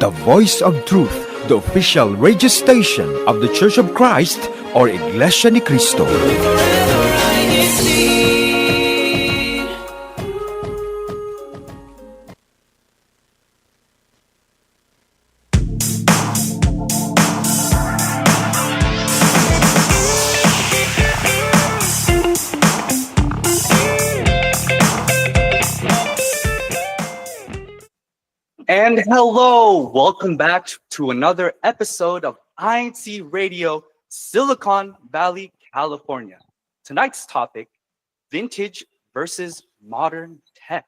the voice of truth, the official radio station of the Church of Christ or Iglesia ni Cristo. And hello, welcome back to another episode of INCRadio, Silicon Valley, California. Tonight's topic, vintage versus modern tech.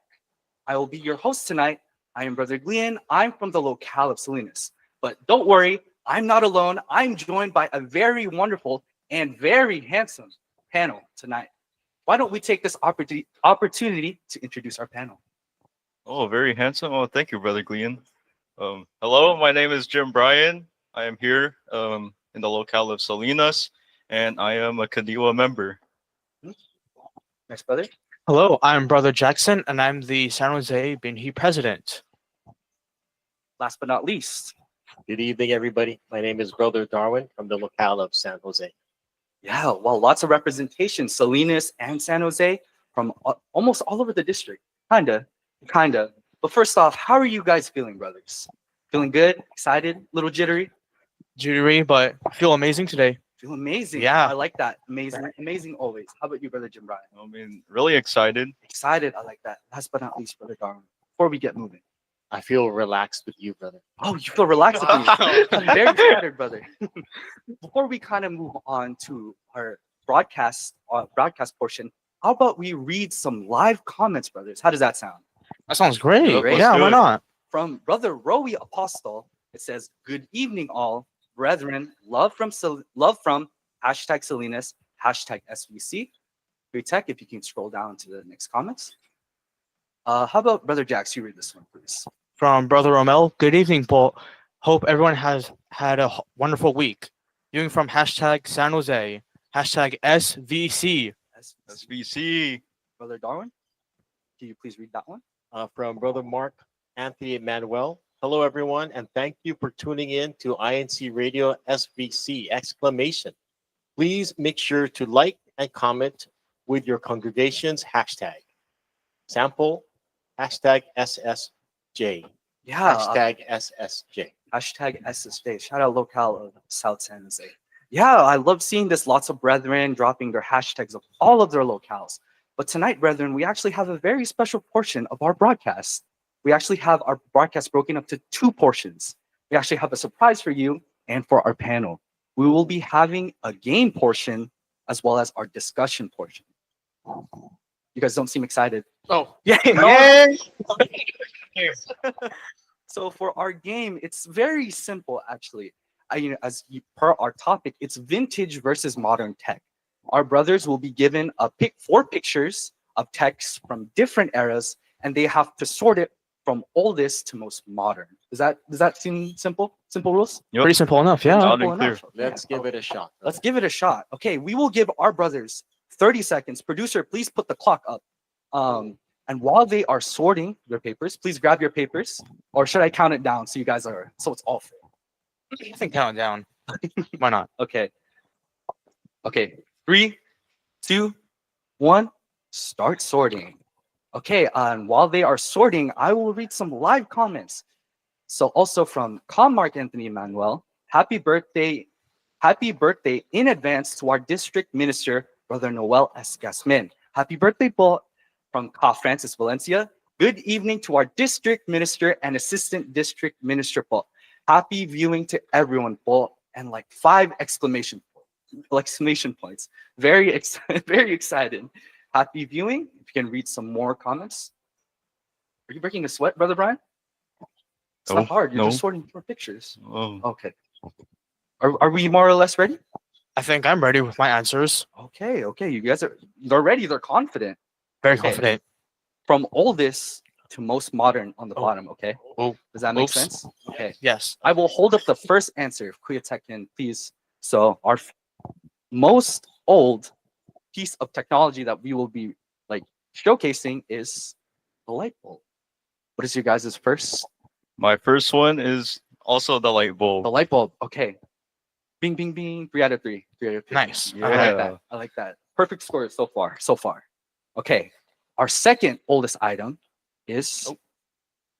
I will be your host tonight. I am Brother Glean. I'm from the locale of Salinas. But don't worry, I'm not alone. I'm joined by a very wonderful and very handsome panel tonight. Why don't we take this opportunity to introduce our panel? Oh, very handsome. Oh, thank you, Brother Glean. Hello, my name is Jim Bryan. I am here in the locale of Salinas, and I am a Kadiwa member. Next, brother. Hello, I'm Brother Jackson, and I'm the San Jose Binhi president. Last but not least. Good evening, everybody. My name is Brother Darwin from the locale of San Jose. Yeah, well, lots of representation, Salinas and San Jose from almost all over the district. Kinda. But first off, how are you guys feeling, brothers? Feeling good? Excited? Little jittery? Jittery, but I feel amazing today. Feel amazing. Yeah. I like that. Amazing always. How about you, Brother Jim Bryan? I mean, really excited. Excited. I like that. Last but not least, Brother Darwin. Before we get moving. I feel relaxed with you, brother. Oh, you feel relaxed with me. I'm very excited, brother. Before we kind of move on to our broadcast portion, how about we read some live comments, brothers? How does that sound? That sounds great. Great. Yeah, Let's why do it. not? From Brother Rowie Apostle, it says, "Good evening, all brethren. Love from hashtag Salinas, hashtag SVC." Great tech, if you can scroll down to the next comments. How about Brother Jax? You read this one, please. From Brother Romel, good evening, Paul. Hope everyone has had a wonderful week. Viewing from hashtag San Jose, hashtag SVC. SVC. Brother Darwin, can you please read that one? From Brother Mark Anthony Manuel. Hello, everyone, and thank you for tuning in to INCRadio SVC! Please make sure to like and comment with your congregation's hashtag. Sample, hashtag SSJ. Yeah. Hashtag SSJ. Hashtag SSJ. Shout out locale of South San Jose. Yeah, I love seeing this. Lots of brethren dropping their hashtags of all of their locales. But tonight, brethren, we actually have a very special portion of our broadcast. We actually have our broadcast broken up to two portions. We actually have a surprise for you and for our panel. We will be having a game portion as well as our discussion portion. You guys don't seem excited. Oh, Yeah. yay! So for our game, it's very simple, actually. Per our topic, it's vintage versus modern tech. Our brothers will be given four pictures of text from different eras, and they have to sort it from oldest to most modern. Does that seem simple? Simple rules? Yep. Pretty simple enough, yeah. Loud Simple and clear. enough. Let's Yeah. give it a shot. Let's give it a shot. Okay, we will give our brothers 30 seconds. Producer, please put the clock up. And while they are sorting their papers, please grab your papers. Or should I count it down so it's all fair? I think count it down. Why not? Okay. 3, 2, 1. Start sorting. Okay, and while they are sorting, I will read some live comments. So also from Mark Anthony Manuel, happy birthday in advance to our district minister, Brother Noel S. Gasmin. Happy birthday, po. From Ka Francis Valencia, good evening to our district minister and assistant district minister, po. Happy viewing to everyone, po. And like 5 exclamation points. Very excited. Happy viewing. If you can read some more comments. Are you breaking a sweat, Brother Brian? It's No, not hard. You're no. just sorting for pictures. Oh, Okay. Are we more or less ready? I think I'm ready with my answers. Okay. You guys they're ready. They're confident. Very Okay. confident. From oldest to most modern on the bottom. Okay. Oh, Does that make oops. sense? Okay. yes. I will hold up the first answer if Kuya Tech can please. So our most old piece of technology that we will be like showcasing is the light bulb. What is your guys' first My first one is also the light bulb. The light bulb. Okay. Bing, bing, bing. 3 out of 3. 3 out of 3. Nice. I like Yeah. that. I like that. Perfect score so far. So far. Okay. Our second oldest item is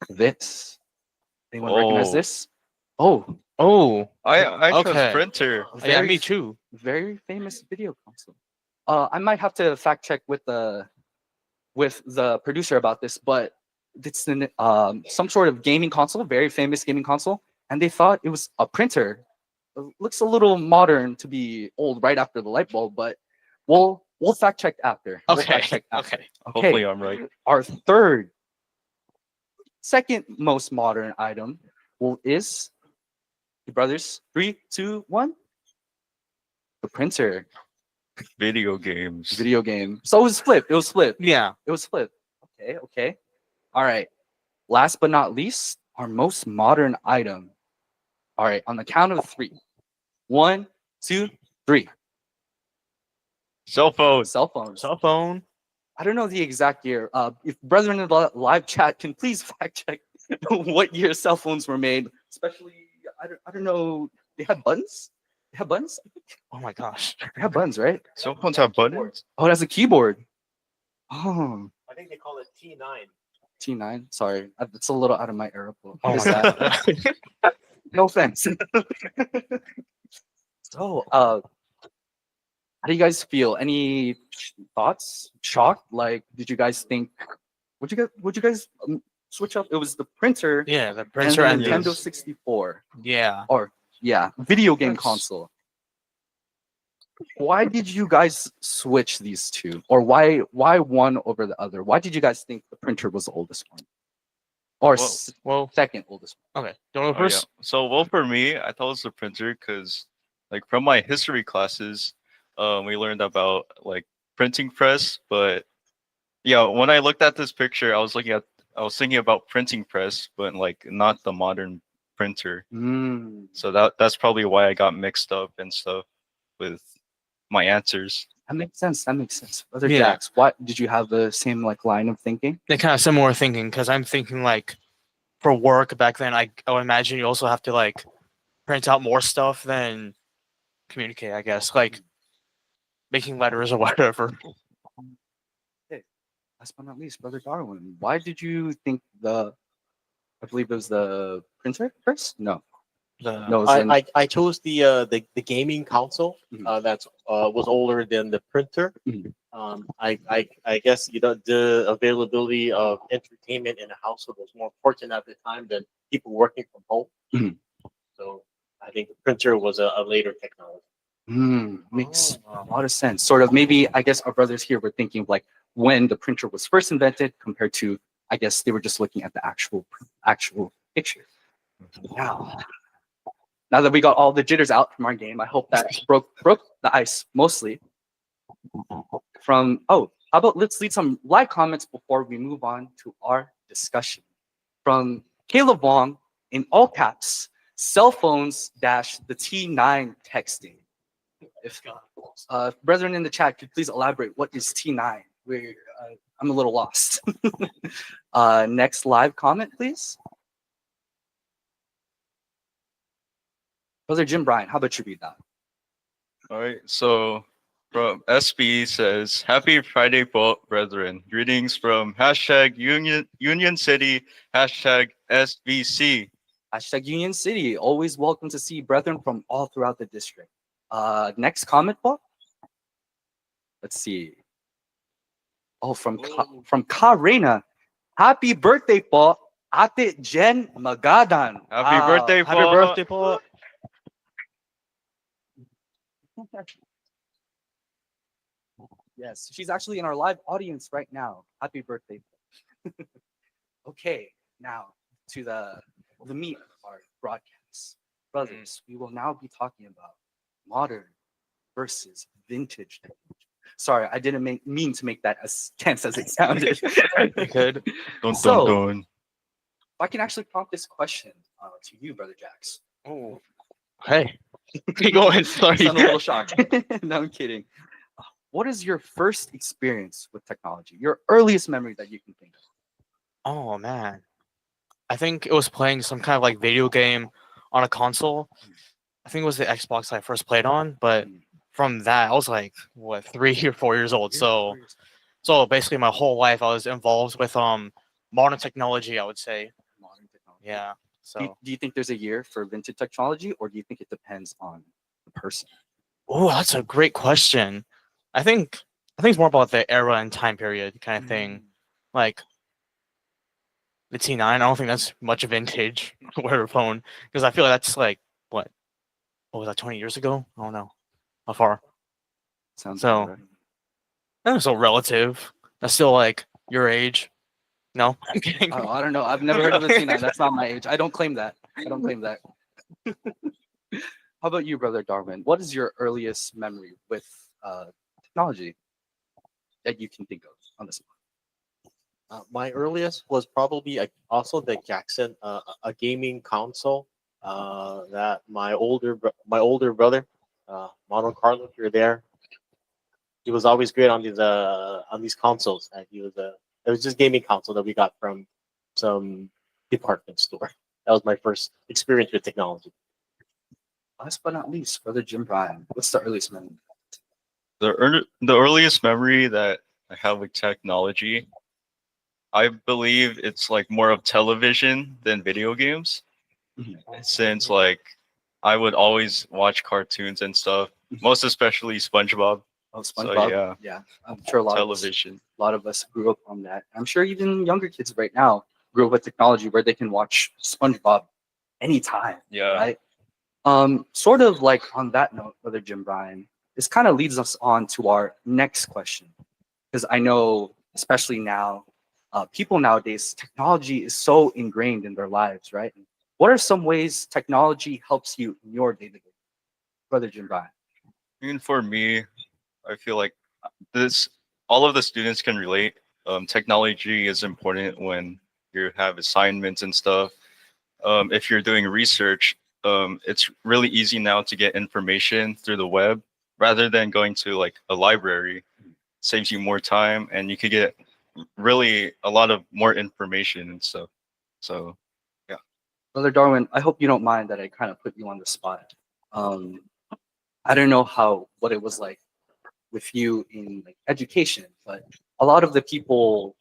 this. Anyone recognize Oh. this? Oh, Oh, I chose Okay. printer. yeah, me too. very famous video console. I might have to fact check with the producer about this, but it's some sort of gaming console, very famous gaming console, and they thought it was a printer. It looks a little modern to be old right after the light bulb, but we'll fact check after. We'll Okay. fact check after. Okay. Hopefully I'm right. Our second most modern item is the brothers. 3, 2, 1. The printer. Video games. Video game. So it was flipped. It was flipped. Yeah. It was flipped. Okay, okay. All right. Last but not least, our most modern item. All right, on the count of 3. 1, 2, 3. Cell phone. Cell phones. Cell phone. I don't know the exact year. If brethren in the live chat can please fact check what year cell phones were made. Especially, I don't know. They had buttons. They have buttons. Oh my gosh. They have buttons, right? Cell phones have buttons. Oh, it has a keyboard. Oh, I think they call it T9. T9. Sorry, it's a little out of my era. What Oh is my that? god. No offense. So, how do you guys feel? Any thoughts? Shocked? Like, did you guys think? Would you guys switch up? It was the printer Yeah, the and printer the and Nintendo Yes. 64, yeah. or yeah, video game That's- console. Why did you guys switch these two, or why one over the other? Why did you guys think the printer was the oldest one, or Well- Well, second oldest one? okay. Do you want to Oh, go yeah. first? So well for me, I thought it was the printer because like from my history classes, we learned about like printing press. But yeah, when I looked at this picture, I was thinking about printing press, but like not the modern printer. Mm, So that's probably why I got mixed up and stuff with my answers. that makes sense. That makes sense. Brother Yeah. Jax, what did you have the same like line of thinking? They kind of similar thinking because I'm thinking like for work back then, I would imagine you also have to like print out more stuff than communicate, I guess, like making letters or whatever. Last but not least, Brother Darwin, why did you think I believe it was the printer first? No, The, no, it was the- I chose the gaming console Mhm. that's was older than the printer. Mhm. I guess the availability of entertainment in a household was more important at the time than people working from home. Mhm. So I think the printer was a later technology. Makes Oh. a lot of sense. Sort of maybe I guess our brothers here were thinking of like when the printer was first invented compared to I guess they were just looking at the actual picture. Now, now that we got all the jitters out from our game, I hope that broke the ice mostly. How about let's leave some live comments before we move on to our discussion. From Caleb Wong in all caps, cell phones dash the T9 texting. If brethren in the chat could please elaborate what is T9? I'm a little lost. Next live comment, please. Brother Jim Bryan, how about you read that? All right. So from SB says, "Happy Friday, brethren. Greetings from hashtag Union City, hashtag SBC." Hashtag Union City. Always welcome to see brethren from all throughout the district. Next comment, Paul. Let's see. Oh, from Karena. Happy birthday, Paul. Ate Jen Magadan. Happy Wow. birthday, happy Paul. birthday, Paul. Yes, she's actually in our live audience right now. Happy birthday. Okay, now to the meat of our broadcast. Brothers, we will now be talking about modern versus vintage technology. Sorry, I didn't mean to make that as tense as it sounded. You could. Dun, So- dun, dun. If I can actually prompt this question to you, Brother Jax. Oh. Hey. Go ahead. Sorry. You sound a little shocked. No, I'm kidding. What is your first experience with technology? Your earliest memory that you can think of? Oh man. I think it was playing some kind of like video game on a console. I think it was the Xbox I first played on, but from that I was like what 3 or 4 years old. So basically my whole life I was involved with modern technology, I would say. Modern technology. Yeah. So Do you think there's a year for vintage technology, or do you think it depends on the person? oh, that's a great question. I think it's more about the era and time period kind of thing. Like the T9, I don't think that's much vintage wear phone because I feel like that's like what was that 20 years ago? I don't know how far. Sounds So about right. that's so relative. That's still like your age. No, I'm kidding. Oh, I don't know. I've never heard of a T9. That's not my age. I don't claim that. I don't claim that. How about you, brother Darwin? What is your earliest memory with technology that you can think of on this? My earliest was probably also the Jackson, a gaming console that my older brother, Mono Carlo, if you're there, he was always great on these consoles. And it was just gaming console that we got from some department store. That was my first experience with technology. Last but not least, brother Jim Bryan. What's the earliest memory? The earliest memory that I have with technology, I believe it's like more of television than video games. Since like I would always watch cartoons and stuff, most especially SpongeBob. Oh, So SpongeBob. Yeah, I'm sure television. a lot of us grew up on that. I'm sure even younger kids right now grew up with technology where they can watch SpongeBob anytime. Yeah. Right. Sort of like on that note, brother Jim Bryan, this kind of leads us on to our next question, because I know, especially now, people nowadays, technology is so ingrained in their lives, right? What are some ways technology helps you in your day-to-day, brother Jim Bryan? Even for me, I feel like this all of the students can relate. Technology is important when you have assignments and stuff. If you're doing research, it's really easy now to get information through the web rather than going to like a library. Saves you more time, and you could get really a lot of more information and stuff. So yeah. Brother Darwin, I hope you don't mind that I kind of put you on the spot. Um, I don't know what it was like with you in like education, but a lot of the people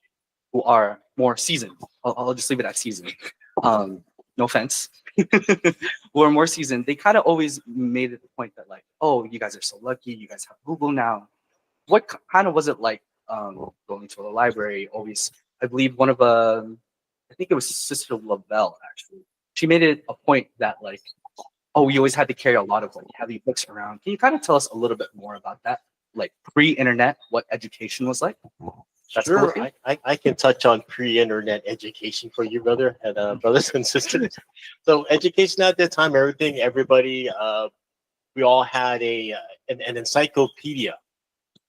who are more seasoned, I'll just leave it at seasoned. No offense, who are more seasoned, they kind of always made it the point that like, oh, you guys are so lucky, you guys have Google now. What kind of was it like going to a library? Always, I believe one of I think it was Sister Lavelle actually. She made it a point that like, oh, we always had to carry a lot of like heavy books around. Can you kind of tell us a little bit more about that? Like pre-internet, what education was like? That's cool Sure, with you? I can touch on pre-internet education for you, brother, and brothers and sisters. So education at that time, everybody, we all had an encyclopedia,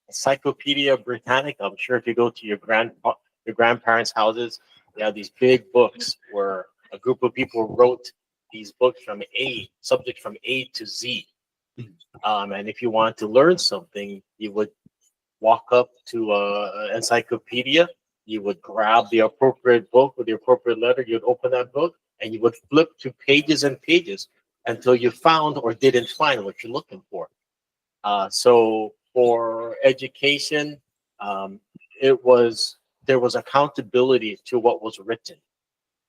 Encyclopedia Britannica. I'm sure if you go to your grandparents' houses, they have these big books where a group of people wrote these books from subject from A to Z. And if you want to learn something, you would walk up to an encyclopedia, you would grab the appropriate book with the appropriate letter, you'd open that book, and you would flip to pages and pages until you found or didn't find what you're looking for. So for education, um, there was accountability to what was written.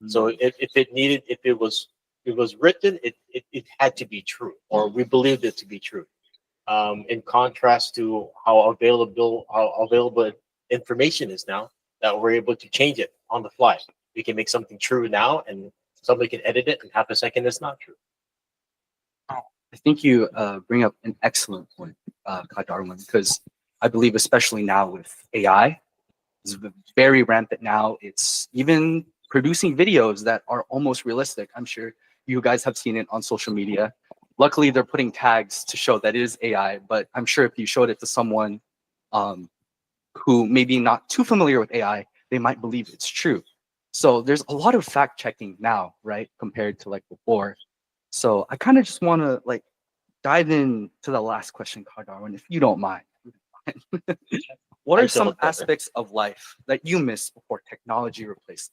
So if it was written, it had to be true, or we believed it to be true. In contrast to how available information is now, that we're able to change it on the fly. We can make something true now, and somebody can edit it, and half a second it's not true. I think you bring up an excellent point, Kai Darwin, because I believe especially now with AI, it's very rampant now. It's even producing videos that are almost realistic. I'm sure you guys have seen it on social media. Luckily, they're putting tags to show that it is AI, but I'm sure if you showed it to someone who maybe not too familiar with AI, they might believe it's true. So there's a lot of fact checking now, right, compared to like before. So I kind of just want to like dive in to the last question, Kai Darwin, if you don't mind. What I are some don't, brother. aspects of life that you miss before technology replaced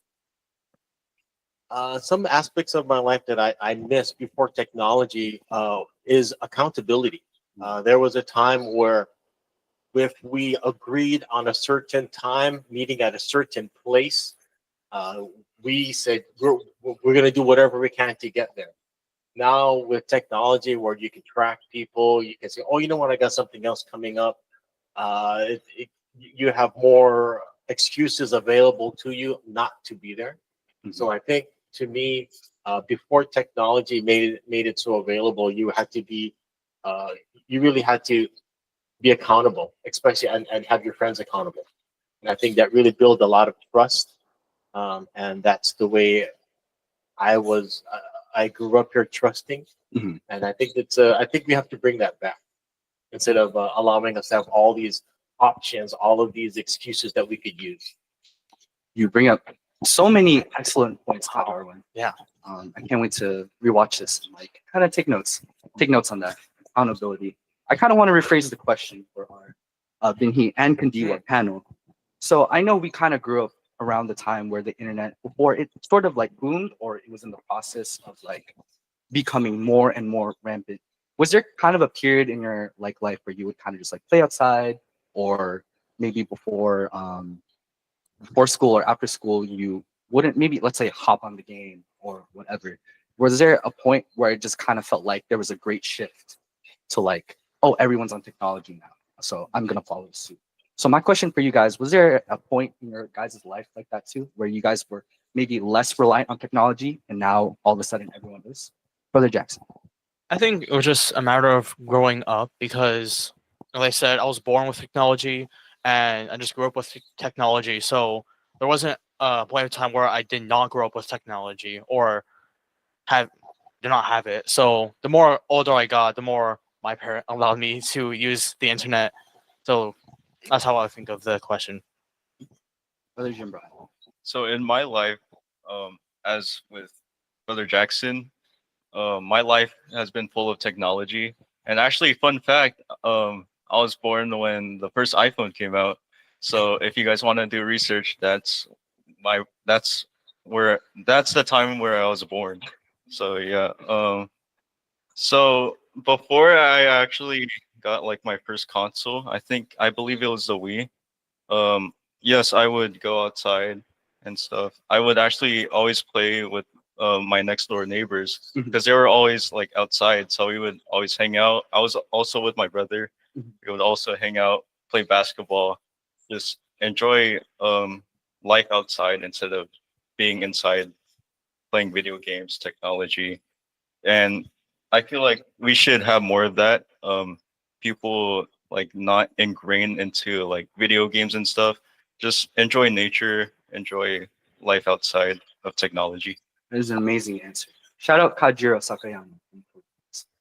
Some aspects of my life that I missed before technology is accountability. There was a time where if we agreed on a certain time, meeting at a certain place, uh, we said we're going to do whatever we can to get there. Now with technology, where you can track people, you can say, "Oh, you know what? I got something else coming up." You have more excuses available to you not to be there. So I think to me, before technology made it so available, uh, you really had to be accountable, especially and have your friends accountable. And I think that really built a lot of trust. And that's the way I was. I grew up here trusting, Mhm. and I think I think we have to bring that back instead of allowing us to have all these options, all of these excuses that we could use. You bring up so many excellent points, Todd Darwin. Yeah. I can't wait to rewatch this and like kind of take notes on that accountability. I kind of want to rephrase the question for our Binhi and Kandiwa panel. So I know we kind of grew up around the time where the internet, before it sort of like boomed or it was in the process of like becoming more and more rampant. Was there kind of a period in your like life where you would kind of just like play outside, or maybe before school or after school you wouldn't maybe, let's say, hop on the game or whatever? Was there a point where it just kind of felt like there was a great shift to like, oh, everyone's on technology now, so I'm gonna follow suit? So my question for you guys: was there a point in your guys' life like that too, where you guys were maybe less reliant on technology and now all of a sudden everyone is? Brother Jackson. I think it was just a matter of growing up because, like I said, I was born with technology and I just grew up with technology. So there wasn't a point of time where I did not grow up with technology or have did not have it. So the more older I got, the more my parent allowed me to use the internet. So that's how I think of the question. Brother Jim Brian. So in my life, as with Brother Jackson, my life has been full of technology. And actually, fun fact, I was born when the first iPhone came out. So if you guys want to do research, my that's that's the time where I was born. So yeah. So before I actually got like my first console, I believe it was the Wii. Yes, I would go outside and stuff. I would actually always play with my next door neighbors Mhm. because they were always like outside, so we would always hang out. I was also with my brother. Mhm. We would also hang out, play basketball, just enjoy life outside instead of being inside playing video games, technology. And I feel like we should have more of that. People like not ingrained into like video games and stuff. Just enjoy nature, enjoy life outside of technology. That is an amazing answer. Shout out Kajiro Sakayama.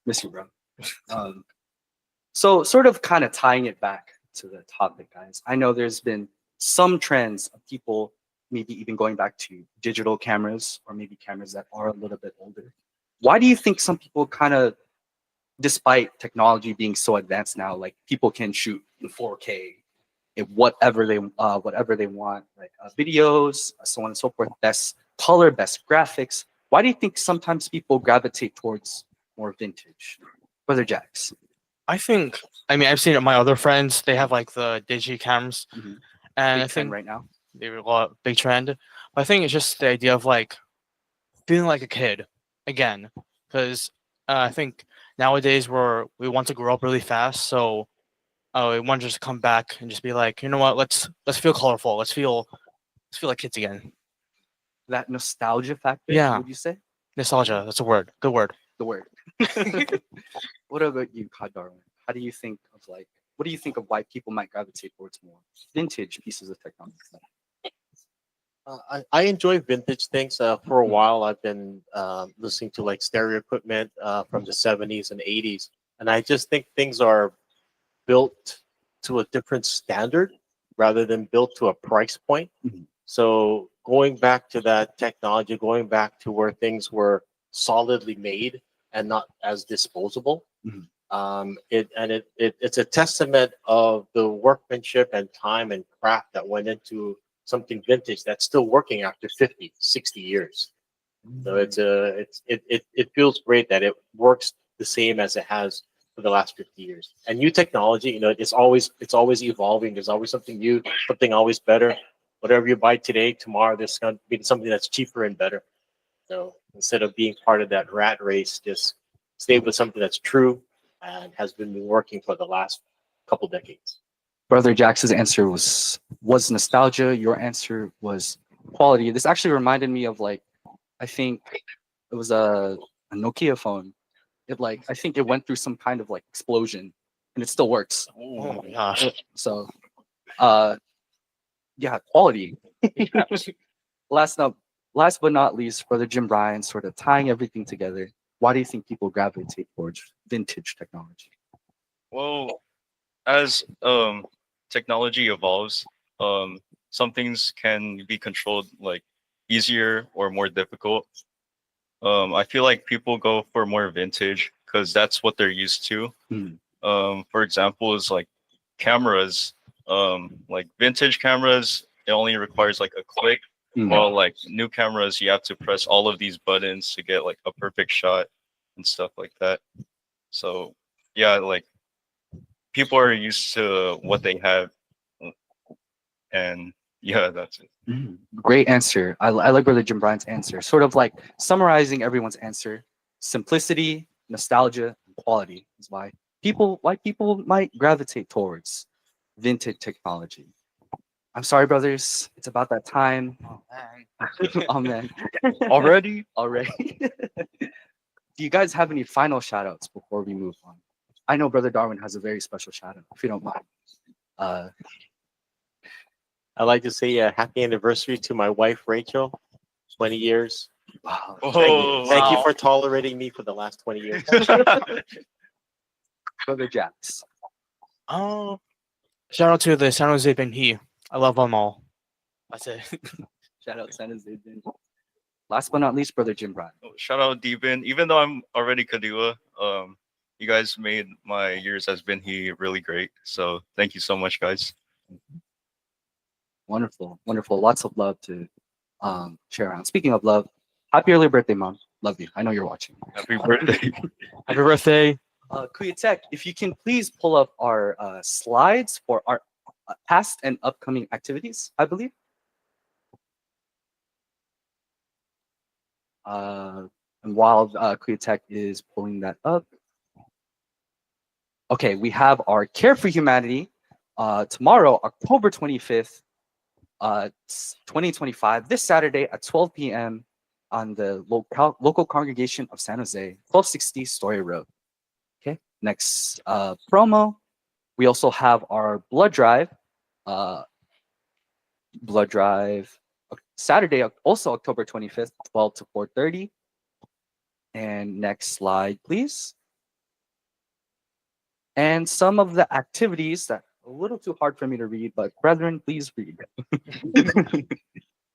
Miss you, bro. Um, so, sort of kind of tying it back to the topic, guys. I know there's been some trends of people maybe even going back to digital cameras or maybe cameras that are a little bit older. Why do you think some people kind of, despite technology being so advanced now, like people can shoot in 4K in whatever they want, like videos, so on and so forth, best color, best graphics. Why do you think sometimes people gravitate towards more vintage? Brother Jax. I think, I mean, I've seen it. My other friends, they have like the digi cams, Mm-hmm. and Big I trend think right now. they were a lot big trend. But I think it's just the idea of like feeling like a kid again, because I think nowadays we want to grow up really fast, so we want to just come back and just be like, you know what, let's feel colorful, let's feel like kids again. That nostalgia factor, Yeah, would you say? nostalgia. That's a word. Good word. The word. What about you, Kad Darwin? How do you think of like, what do you think of why people might gravitate towards more vintage pieces of technology? I enjoy vintage things. For a while, I've been listening to like stereo equipment from the 70s and 80s. And I just think things are built to a different standard rather than built to a price point. Mhm. So going back to that technology, going back to where things were solidly made and not as disposable, Mhm. it's a testament of the workmanship and time and craft that went into something vintage that's still working after 50, 60 years. So it feels great that it works the same as it has for the last 50 years. And new technology, it's always evolving. There's always something new, something always better. Whatever you buy today, tomorrow there's going to be something that's cheaper and better. So instead of being part of that rat race, just stay with something that's true and has been working for the last couple decades. Brother Jax's answer was nostalgia. Your answer was quality. This actually reminded me of like I think it was a Nokia phone. I think it went through some kind of like explosion, and it still works. Oh my gosh. So, uh, yeah, quality. last not last but not least, Brother Jim Bryan, sort of tying everything together. Why do you think people gravitate towards vintage technology? Well, as technology evolves, some things can be controlled like easier or more difficult. I feel like people go for more vintage because that's what they're used to. Hmm. For example, is like cameras. Like vintage cameras, it only requires like a click. Hmm. While like new cameras, you have to press all of these buttons to get like a perfect shot and stuff like that. So yeah, like people are used to what they have, and yeah, that's it. Great answer. I like Brother Jim Bryan's answer. Sort of like summarizing everyone's answer: simplicity, nostalgia, and quality is why people might gravitate towards vintage technology. I'm sorry, brothers. It's about that time. Oh, man. Oh man, Already? already. Do you guys have any final shout outs before we move on? I know Brother Darwin has a very special shout out, if you don't mind. Uh, I'd like to say a happy anniversary to my wife, Rachel. 20 years. wow. Thank you wow. for tolerating me for the last 20 years. Brother Jax. Oh, shout out to the San Jose Benhi. I love them all. That's it. Shout out San Jose. Last but not least, Brother Jim Bryan. Oh, shout out Deepin. Even though I'm already Kadiwa, you guys made my years as Binhi really great. So thank you so much, guys. Wonderful, wonderful. Lots of love to share around. Speaking of love, happy early birthday, Mom. Love you. I know you're watching. Happy birthday. Happy birthday. Kuya Tech, if you can please pull up our slides for our past and upcoming activities, I believe. And while Kuya Tech is pulling that up, okay, we have our Care for Humanity tomorrow, October 25th, 2025, this Saturday at 12 p.m. on the local congregation of San Jose, 1260 Story Road. Okay, next promo. We also have our blood drive. Saturday, also October 25th, 12 to 4:30. And next slide, please. And some of the activities that are a little too hard for me to read, but brethren, please read.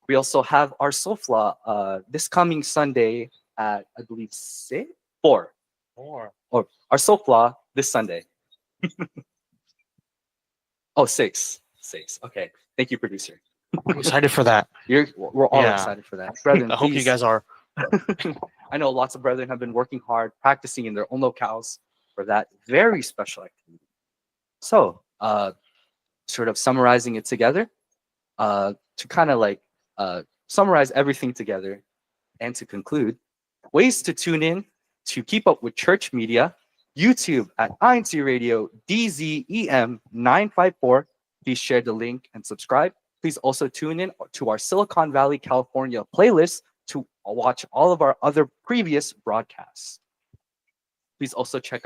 We also have our SOFLA this coming Sunday at, I believe, 4. More. Or our SOFLA this Sunday. Oh, 6. 6. Okay. Thank you, producer. I'm excited for that. We're all Yeah. excited for that. Brethren, I hope you please. guys are. I know lots of brethren have been working hard, practicing in their own locales for that very special activity. So, sort of summarizing it together, to kind of like summarize everything together and to conclude, ways to tune in to keep up with church media: YouTube at INCRadio DZEM954. Please share the link and subscribe. Please also tune in to our Silicon Valley, California playlist to watch all of our other previous broadcasts. Please also check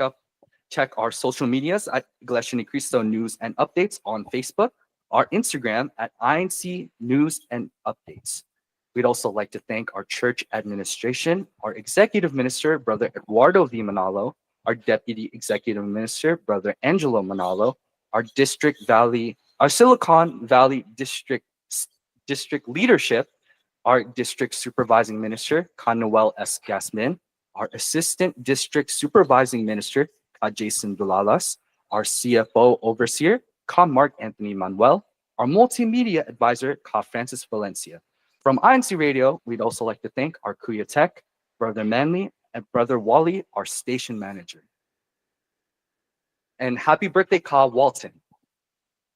our social medias at Iglesia Ni Cristo News and Updates on Facebook, our Instagram at INC News and Updates. We'd also like to thank our church administration, our executive minister, Brother Eduardo V. Manalo, our deputy executive minister, Brother Angelo Manalo, our Silicon Valley district leadership, our district supervising minister, Noel S. Gasmin, our assistant district supervising minister, Jason Dulalas, our CFO overseer, Mark Anthony Manuel, our multimedia advisor, Francis Valencia. From INC Radio, we'd also like to thank our Kuya Tech, Brother Manley, and Brother Wally, our station manager. And happy birthday, Ka Walton.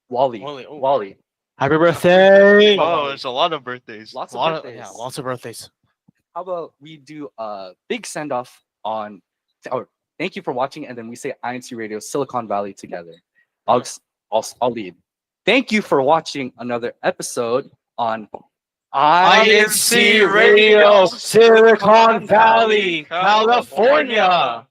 Wally. Wally, oh. Wally. Happy birthday! Oh, there's a lot of birthdays. Lots A of lot of, birthdays. yeah, lots of birthdays. How about we do a big send off on, or thank you for watching, and then we say INC Radio Silicon Valley together. I'll lead. Thank you for watching another episode on INC Radio, Silicon Valley, California.